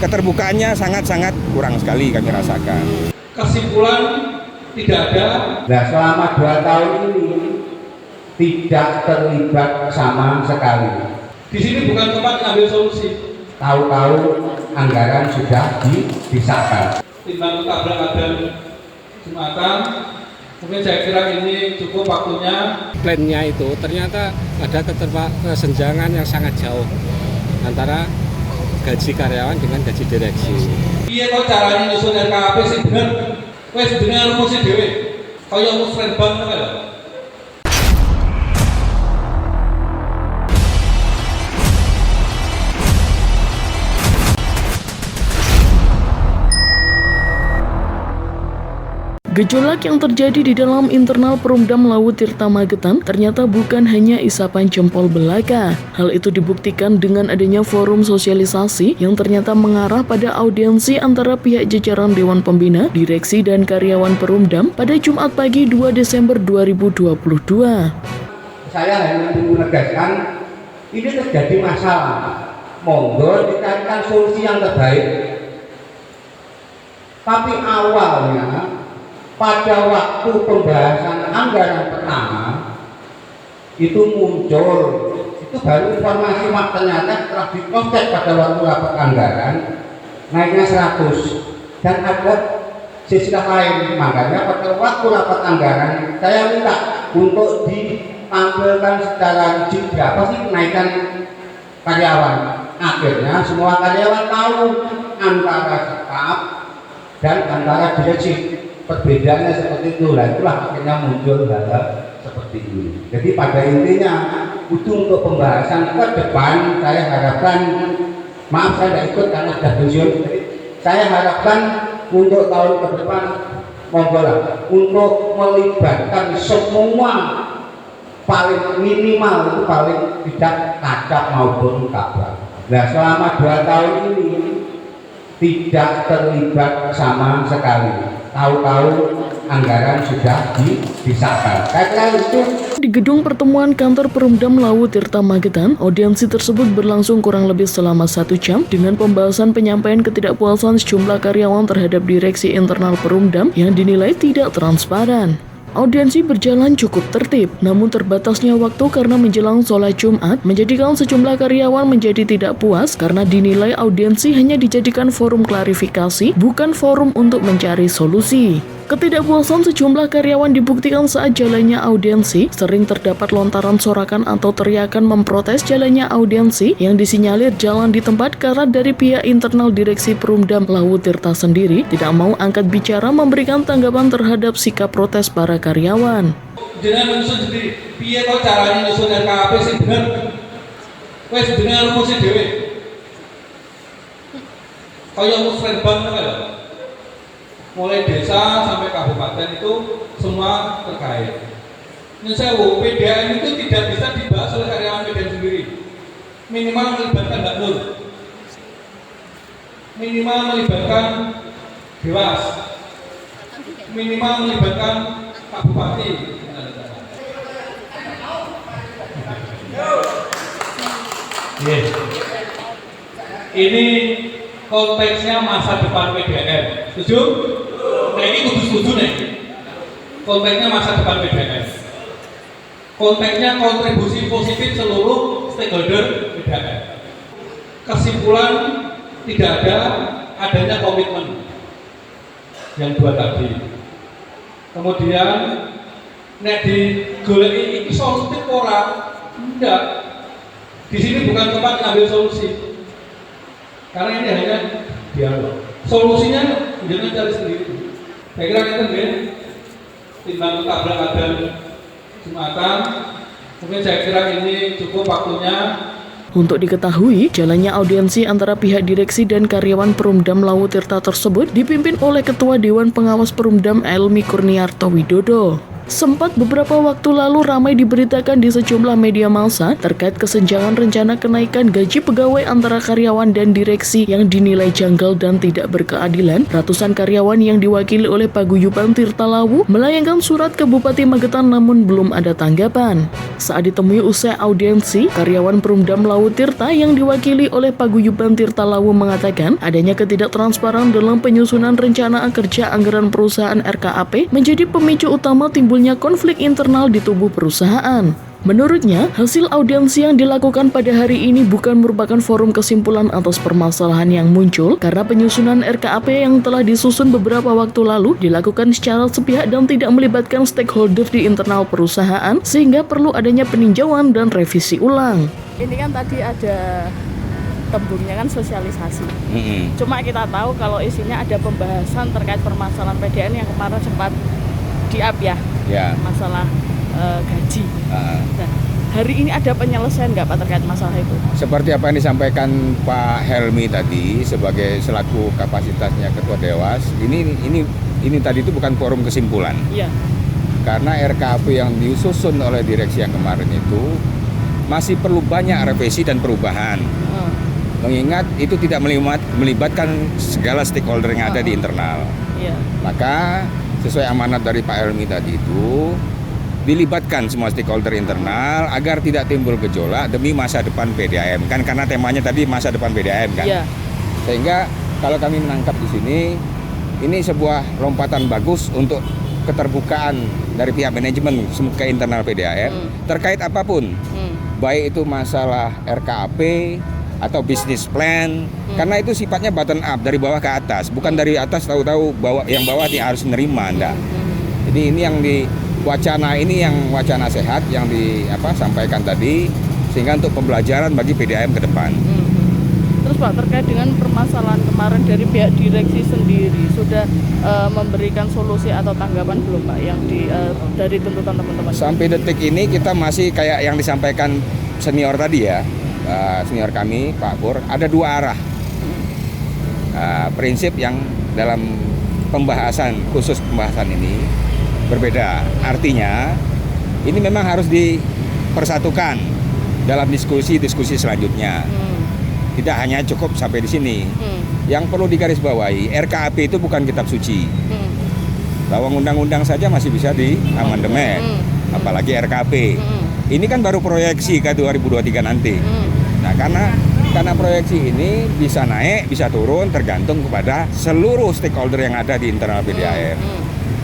keterbukaannya sangat-sangat kurang sekali kami rasakan. Kesimpulan tidak ada. Nah, selama 2 tahun ini tidak terlibat sama sekali. Di sini bukan tempat ngambil solusi. Tahu-tahu anggaran sudah disahkan. Timbang ketabrak Jumatan, mungkin saya kira ini cukup waktunya. Plannya itu ternyata ada kesenjangan yang sangat jauh antara gaji karyawan dengan gaji direksi. Iya kok caranya nyusun RKAP sih bener. Wes bener rumusnya dhewe. Kaya musren bank to lho. Gejolak yang terjadi di dalam internal Perumdam Lawu Tirta Magetan ternyata bukan hanya isapan jempol belaka. Hal itu dibuktikan dengan adanya forum sosialisasi yang ternyata mengarah pada audiensi antara pihak jajaran Dewan Pembina, direksi dan karyawan Perumdam pada Jumat pagi 2 Desember 2022. Saya hanya menegaskan ini terjadi masalah. Monggo dicarikan solusi yang terbaik. Tapi awalnya pada waktu pembahasan anggaran pertama itu muncul, itu baru informasi ternyata setelah diproses pada waktu rapat anggaran naiknya 100 dan ada sisilah lain. Makanya pada waktu rapat anggaran saya minta untuk ditampilkan secara rigid berapa sih kenaikan karyawan. Akhirnya semua karyawan tahu antara staf dan antara direksi. Perbedaannya seperti itu, lah itulah akhirnya muncul hal seperti ini. Jadi pada intinya untuk pembahasan ke depan saya harapkan, maaf saya tidak ikut karena sudah pensiun, saya harapkan untuk tahun ke depan monggolah untuk melibatkan semua paling minimal itu paling tidak kacap maupun kabrak. Nah selama 2 tahun ini tidak terlibat sama sekali. Tahu-tahu anggaran sudah disahkan. Di gedung pertemuan kantor Perumdam Lawu Tirta Magetan, audiensi tersebut berlangsung kurang lebih selama 1 jam dengan pembahasan penyampaian ketidakpuasan sejumlah karyawan terhadap direksi internal Perumdam yang dinilai tidak transparan. Audiensi berjalan cukup tertib, namun terbatasnya waktu karena menjelang sholat Jumat menjadikan sejumlah karyawan menjadi tidak puas karena dinilai audiensi hanya dijadikan forum klarifikasi, bukan forum untuk mencari solusi. Ketidakpuasan sejumlah karyawan dibuktikan saat jalannya audiensi, sering terdapat lontaran sorakan atau teriakan memprotes jalannya audiensi yang disinyalir jalan di tempat karena dari pihak internal direksi Perumdam Lawu Tirta sendiri tidak mau angkat bicara memberikan tanggapan terhadap sikap protes para karyawan. Jangan menyusun sendiri. Piye kok caranya nyusun RKAP sih bener. Wes bener rumusnya dhewe. Kaya musren bank to lho. Mulai desa sampai kabupaten itu semua terkait. Nyesewu PDAM itu tidak bisa dibahas oleh karyawan PDAM sendiri. Minimal melibatkan Mbak Nur, minimal melibatkan Dewas, minimal melibatkan Pak Bupati. Yes. Ini konteksnya masa depan PDAM. Setuju? Nah ini kudu setuju nih. Konteksnya masa depan PDAM. Konteksnya kontribusi positif seluruh stakeholder PDAM. Kesimpulan tidak ada adanya komitmen yang 2 tadi. Kemudian nek di goleki iki solutif ora? Enggak. Di sini bukan tempat ngambil solusi. Karena ini hanya dialog. Solusinya jangan cari sendiri. Saya kira kita timbang ketabrak Jumatan, mungkin saya kira ini cukup waktunya. Untuk diketahui, jalannya audiensi antara pihak direksi dan karyawan Perumdam Lawu Tirta tersebut dipimpin oleh Ketua Dewan Pengawas Perumdam Elmi Kurniarto Widodo. Sempat beberapa waktu lalu ramai diberitakan di sejumlah media massa terkait kesenjangan rencana kenaikan gaji pegawai antara karyawan dan direksi yang dinilai janggal dan tidak berkeadilan. Ratusan karyawan yang diwakili oleh Paguyuban Tirta Lawu melayangkan surat ke Bupati Magetan namun belum ada tanggapan. Saat ditemui usai audiensi, karyawan Perumdam Lawu Tirta yang diwakili oleh Paguyuban Tirta Lawu mengatakan adanya ketidaktransparan dalam penyusunan rencana kerja anggaran perusahaan RKAP menjadi pemicu utama timbulnya konflik internal di tubuh perusahaan. Menurutnya, hasil audiensi yang dilakukan pada hari ini bukan merupakan forum kesimpulan atas permasalahan yang muncul karena penyusunan RKAP yang telah disusun beberapa waktu lalu dilakukan secara sepihak dan tidak melibatkan stakeholder di internal perusahaan sehingga perlu adanya peninjauan dan revisi ulang. Ini kan tadi ada tembungnya kan sosialisasi. Cuma kita tahu kalau isinya ada pembahasan terkait permasalahan PDN yang kemarin sempat di-up ya. Masalah gaji. Nah, hari ini ada penyelesaian nggak Pak terkait masalah itu? Seperti apa yang disampaikan Pak Helmi tadi sebagai selaku kapasitasnya Ketua Dewas, ini tadi itu bukan forum kesimpulan. Iya. Karena RKAP yang disusun oleh direksi yang kemarin itu masih perlu banyak revisi dan perubahan. Mengingat itu tidak melibatkan segala stakeholder yang ada di internal. Iya. Maka sesuai amanat dari Pak Helmi tadi itu dilibatkan semua stakeholder internal agar tidak timbul gejolak demi masa depan PDAM. Kan karena temanya tadi masa depan PDAM kan. Iya. Sehingga kalau kami menangkap di sini ini sebuah lompatan bagus untuk keterbukaan dari pihak manajemen ke internal PDAM terkait apapun. Baik itu masalah RKAP atau bisnis plan, karena itu sifatnya bottom up dari bawah ke atas, bukan dari atas tahu-tahu yang bawah harus menerima, enggak. Jadi ini yang wacana sehat yang disampaikan tadi sehingga untuk pembelajaran bagi PDAM ke depan. Terus Pak terkait dengan permasalahan kemarin dari pihak direksi sendiri sudah memberikan solusi atau tanggapan belum Pak yang dari tuntutan teman-teman? Sampai detik ini kita masih kayak yang disampaikan senior tadi ya. Senior kami Pak Pur, ada dua arah prinsip yang dalam khusus pembahasan ini berbeda. Artinya ini memang harus dipersatukan dalam diskusi selanjutnya. Tidak hanya cukup sampai di sini. Yang perlu digarisbawahi, RKAP itu bukan kitab suci. Lawang undang-undang saja masih bisa diamandemen, apalagi RKAP. Ini kan baru proyeksi ke 2023 nanti. Nah, karena proyeksi ini bisa naik, bisa turun tergantung kepada seluruh stakeholder yang ada di internal PDAM.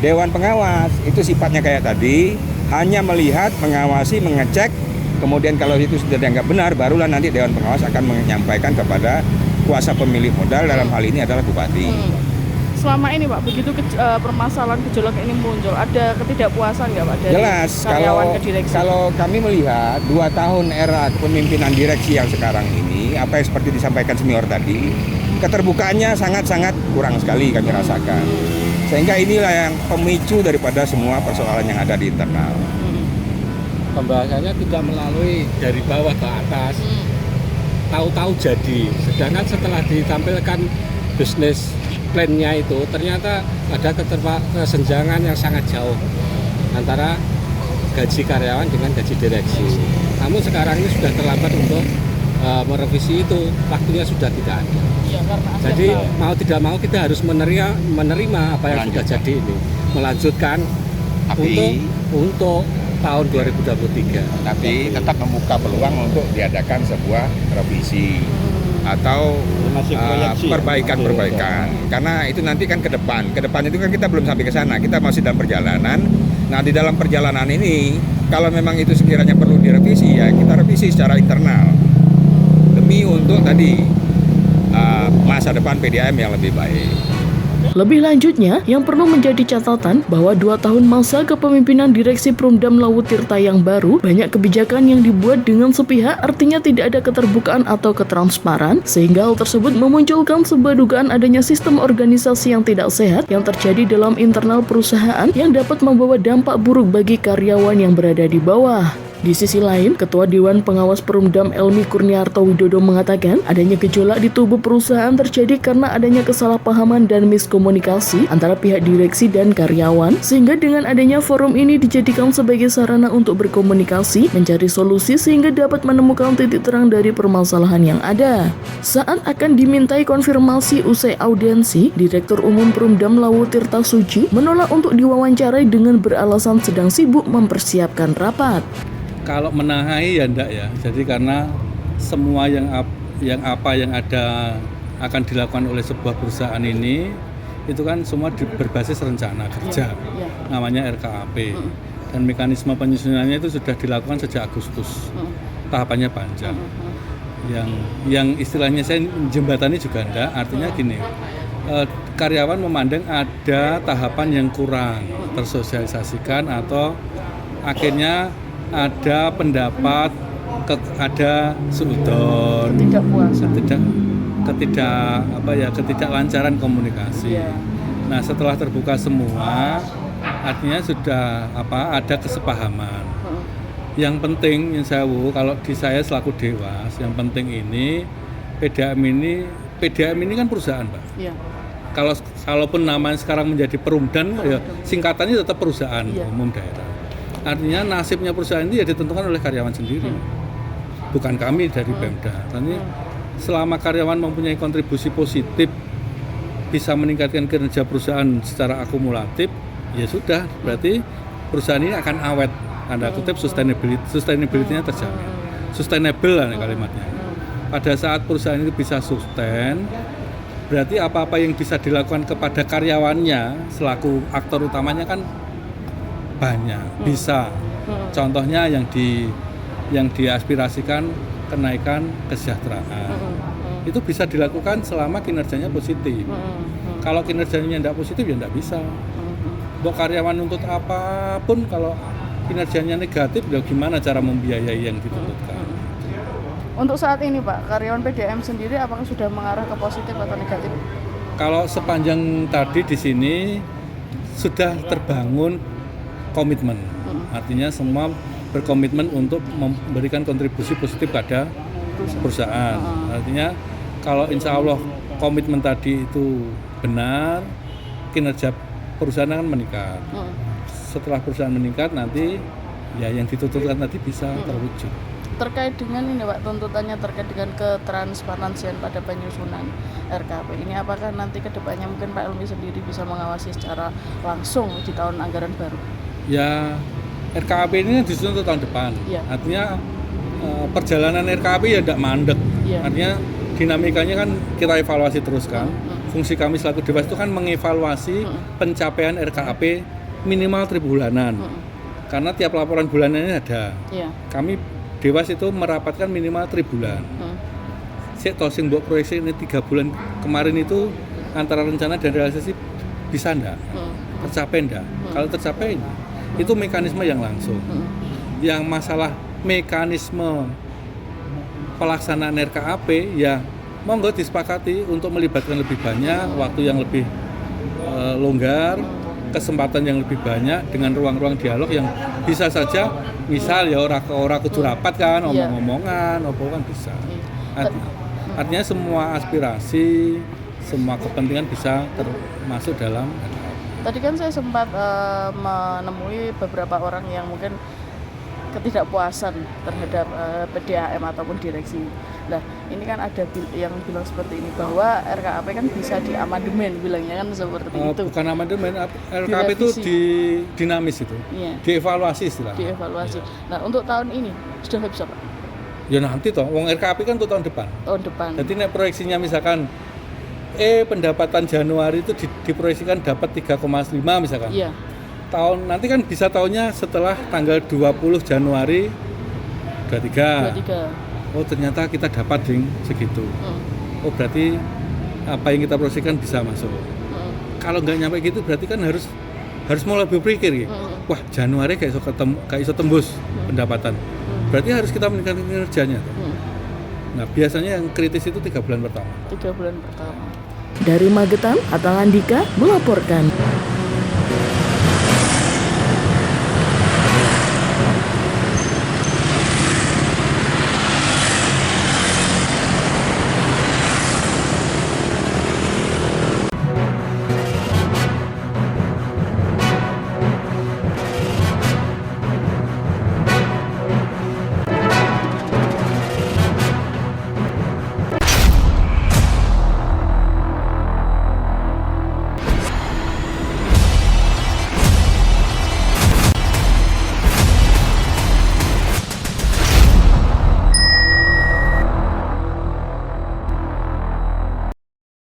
Dewan pengawas itu sifatnya kayak tadi, hanya melihat, mengawasi, mengecek, kemudian kalau itu sudah dianggap benar, barulah nanti Dewan pengawas akan menyampaikan kepada kuasa pemilik modal, dalam hal ini adalah Bupati. Selama ini Pak, begitu permasalahan gejolak ini muncul, ada ketidakpuasan nggak Pak dari Jelas, karyawan ke direksi? Kalau kami melihat 2 tahun era kepemimpinan direksi yang sekarang ini, apa yang seperti disampaikan senior tadi, keterbukaannya sangat-sangat kurang sekali kami rasakan. Sehingga inilah yang pemicu daripada semua persoalan yang ada di internal. Pembahasannya tidak melalui dari bawah ke atas, tahu-tahu jadi. Sedangkan setelah ditampilkan bisnis plan-nya itu ternyata ada kesenjangan yang sangat jauh antara gaji karyawan dengan gaji direksi. Namun sekarang ini sudah terlambat untuk merevisi itu, waktunya sudah tidak ada. Ya, jadi mau tidak mau kita harus menerima apa yang sudah jadi ini, melanjutkan untuk tahun 2023. Tapi tetap membuka peluang untuk diadakan sebuah revisi atau perbaikan. Karena itu nanti kan ke depan itu kan kita belum sampai ke sana, kita masih dalam perjalanan. Nah, di dalam perjalanan ini kalau memang itu sekiranya perlu direvisi, ya kita revisi secara internal demi untuk tadi masa depan PDAM yang lebih baik. Lebih lanjutnya, yang perlu menjadi catatan bahwa 2 tahun masa kepemimpinan Direksi Perumdam Lawu Tirta yang baru, banyak kebijakan yang dibuat dengan sepihak, artinya tidak ada keterbukaan atau ketransparan, sehingga hal tersebut memunculkan sebuah dugaan adanya sistem organisasi yang tidak sehat yang terjadi dalam internal perusahaan yang dapat membawa dampak buruk bagi karyawan yang berada di bawah. Di sisi lain, Ketua Dewan Pengawas Perumdam Elmi Kurniarto Widodo mengatakan adanya gejolak di tubuh perusahaan terjadi karena adanya kesalahpahaman dan miskomunikasi antara pihak direksi dan karyawan, sehingga dengan adanya forum ini dijadikan sebagai sarana untuk berkomunikasi, mencari solusi sehingga dapat menemukan titik terang dari permasalahan yang ada. Saat akan dimintai konfirmasi usai audiensi, Direktur Umum Perumdam Lawu Tirta Suci menolak untuk diwawancarai dengan beralasan sedang sibuk mempersiapkan rapat. Kalau menahai ya enggak ya. Jadi karena semua yang ada akan dilakukan oleh sebuah perusahaan ini itu kan semua berbasis rencana kerja. Namanya RKAP. Dan mekanisme penyusunannya itu sudah dilakukan sejak Agustus. Tahapannya panjang. Yang istilahnya saya jembatani juga enggak, artinya gini. Karyawan memandang ada tahapan yang kurang tersosialisasikan atau akhirnya ada pendapat ada suudon, ketidaklancaran komunikasi. Nah, setelah terbuka semua, artinya sudah ada kesepahaman. Yang penting, kalau di saya selaku Dewas, yang penting ini PDAM ini kan perusahaan, Pak. Yeah. Kalaupun namanya sekarang menjadi Perumdan, ya singkatannya tetap perusahaan umum daerah. Artinya nasibnya perusahaan ini ya ditentukan oleh karyawan sendiri, bukan kami dari Pemda. Tapi selama karyawan mempunyai kontribusi positif, bisa meningkatkan kinerja perusahaan secara akumulatif, ya sudah, berarti perusahaan ini akan awet. Tanda kutip sustainability-nya terjamin. Sustainable lah kalimatnya. Pada saat perusahaan itu bisa sustain, berarti apa-apa yang bisa dilakukan kepada karyawannya selaku aktor utamanya kan banyak, bisa. Contohnya yang diaspirasikan kenaikan kesejahteraan. Itu bisa dilakukan selama kinerjanya positif. Kalau kinerjanya tidak positif ya tidak bisa. Untuk karyawan untuk apapun kalau kinerjanya negatif, ya gimana cara membiayai yang dituntutkan. Untuk saat ini Pak, karyawan PDAM sendiri apakah sudah mengarah ke positif atau negatif? Kalau sepanjang tadi di sini sudah terbangun komitmen, artinya semua berkomitmen untuk memberikan kontribusi positif pada perusahaan. Artinya kalau insya Allah komitmen tadi itu benar, kinerja perusahaan akan meningkat. Setelah perusahaan meningkat nanti ya yang dituntutkan tadi bisa terwujud. Terkait dengan ini Pak, tuntutannya terkait dengan ketransparansian pada penyusunan RKAP ini, apakah nanti kedepannya mungkin Pak Elmi sendiri bisa mengawasi secara langsung di tahun anggaran baru? Ya, RKAP ini disusun untuk tahun depan. Artinya perjalanan RKAP ya tidak mandek. Artinya dinamikanya kan kita evaluasi terus kan. Fungsi kami selaku Dewas itu kan mengevaluasi pencapaian RKAP minimal tribulanan. Karena tiap laporan bulanannya ada. Kami Dewas itu merapatkan minimal tribulan. Sik to sing mbok proyeksi ini 3 bulan kemarin itu antara rencana dan realisasi bisa enggak? Tercapai enggak? Kalau tercapai itu mekanisme yang langsung. Yang masalah mekanisme pelaksanaan RKAP ya monggo disepakati untuk melibatkan lebih banyak, waktu yang lebih longgar, kesempatan yang lebih banyak dengan ruang-ruang dialog yang bisa saja misal ya ora kudu rapat kan, omong-omongan, apa kan bisa. Artinya semua aspirasi, semua kepentingan bisa termasuk dalam RKAP. Tadi kan saya sempat menemui beberapa orang yang mungkin ketidakpuasan terhadap PDAM ataupun direksi. Nah, ini kan ada yang bilang seperti ini bahwa RKAP kan bisa diamandemen, bilangnya kan seperti itu. Bukan amandemen, RKAP itu dinamis itu. Dievaluasi istilahnya. Dievaluasi. Nah, untuk tahun ini sudah bisa Pak? Ya nanti toh, wong RKAP kan untuk tahun depan. Tahun depan. Jadi nek proyeksinya misalkan pendapatan Januari itu diproyeksikan dapat 3,5 misalkan. Nanti kan bisa tahunnya setelah tanggal 20 Januari 23. Oh ternyata kita dapat segitu. Oh berarti apa yang kita proyeksikan bisa masuk. Kalau nggak nyampe gitu berarti kan harus mulai berpikir gitu. Wah Januari kayak iso tembus pendapatan. Berarti harus kita meningkatkan kinerjanya. Nah biasanya yang kritis itu 3 bulan pertama. 3 bulan pertama. Dari Magetan, Atal Andika melaporkan.